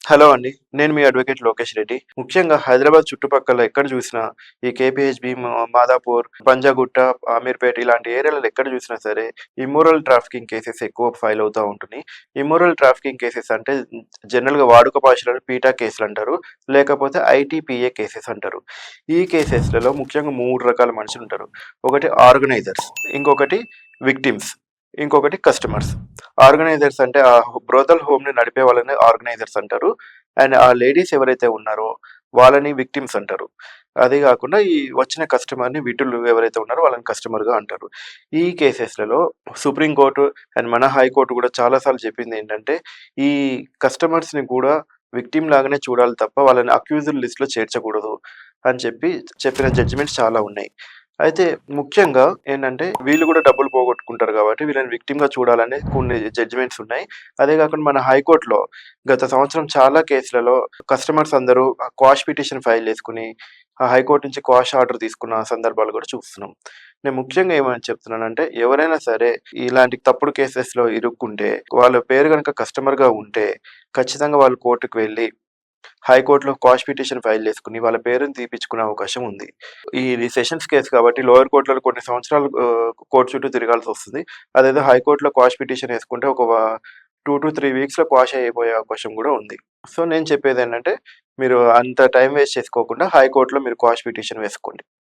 Hello అండి. నేను మీ advocate Lokesh Reddy. ముఖ్యంగా హైదరాబాద్ చుట్టుపక్కల ఎక్కడ చూసినా ఈ కేపీహెచ్‌బీ, మాదాపూర్, పంజాగుట్ట, అమీర్పేట్ ఇలాంటి ఏరియాలలో ఎక్కడ చూసినా సరే ఇమ్మోరల్ ట్రాఫికింగ్ కేసెస్ ఎక్కువ ఫైల్ అవుతా ఉంటున్నాయి. ఇమ్మోరల్ ట్రాఫికింగ్ కేసెస్ అంటే జనరల్‌గా వాడుక భాషలో పీటా కేసులంటారు. లేకపోతే ఐటీపీఏ కేసెస్ అంటారు. ఈ కేసెస్‌లలో ముఖ్యంగా 3 రకాల మనుషులుంటారు. ఒకటి ఆర్గనైజర్స్, ఇంకొకటి విక్టిమ్స్, ఇంకొకటి కస్టమర్స్. ఆర్గనైజర్స్ అంటే ఆ బ్రోతల్ హోమ్‌ని నడిపే వాళ్ళని ఆర్గనైజర్స్ అంటారు. అండ్ ఆ లేడీస్ ఎవరైతే ఉన్నారో వాళ్ళని విక్టిమ్స్ అంటారు. అది గాకుండా ఈ వచ్చిన కస్టమర్‌ని విటులు ఎవరైతే ఉన్నారో వాళ్ళని కస్టమర్‌గా అంటారు. ఈ కేసెస్‌లలో సుప్రీం కోర్ట్ అండ్ మన హైకోర్ట్ గూడా చాలా సార్లు చెప్పిందేంటంటే, ఈ కస్టమర్స్‌ని కూడా విక్టిమ్ లాగానే చూడాలి తప్ప వాళ్ళని అక్యూజ్డ్ లిస్ట్‌లో చేర్చకూడదు అని చెప్పిన జడ్జిమెంట్స్ చాలా ఉన్నాయి. అయితే ముఖ్యంగా ఏంటంటే వీళ్ళు కూడా డబ్బులు పోగొట్టుకుంటారు కాబట్టి వీళ్ళని విక్టిమ్‌గా చూడాలని కొన్ని జడ్జిమెంట్స్ ఉన్నాయి. అదే కాకుండా మన హైకోర్ట్‌లో గత సంవత్సరం చాలా కేసులలో కస్టమర్స్ అందరూ క్వాష్ పిటిషన్ ఫైల్ చేసుకొని, ఆ హైకోర్ట్ నుంచి క్వాష్ ఆర్డర్ తీసుకున్న సందర్భాలు కూడా చూస్తున్నాం. నేను ముఖ్యంగా ఏమని చెప్తున్నానంటే ఎవరైనా సరే ఇలాంటి తప్పుడు కేసెస్‌లో ఇరుక్కుంటే వాళ్ళ పేరు గనుక కస్టమర్‌గా ఉంటే ఖచ్చితంగా వాళ్ళు కోర్ట్‌కి వెళ్లి హైకోర్ట్‌లో క్వాష్ పిటిషన్ ఫైల్ చేసుకొని వాళ్ళ పేరుని తీపిచ్చుకునే అవకాశం ఉంది. ఇది సెషన్స్ కేస్ కాబట్టి లోయర్ కోర్ట్‌లలో కొన్ని సంవత్సరాలు కోర్ట్ చుట్టూ తిరగాల్సొస్తుంది. అదేదో హైకోర్ట్‌లో క్వాష్ పిటిషన్ యేసుకుంటే ఒక 2-3 వీక్స్‌లో క్వాష్ అయిపోయే అవకాశం గూడా ఉంది. సో, నేను చెప్పేదేంటంటే మీరు అంత టైమ్ వేస్ట్ చేసుకోకుండా హైకోర్ట్‌లో మీరు క్వాష్ పిటిషన్ వేసుకోండి.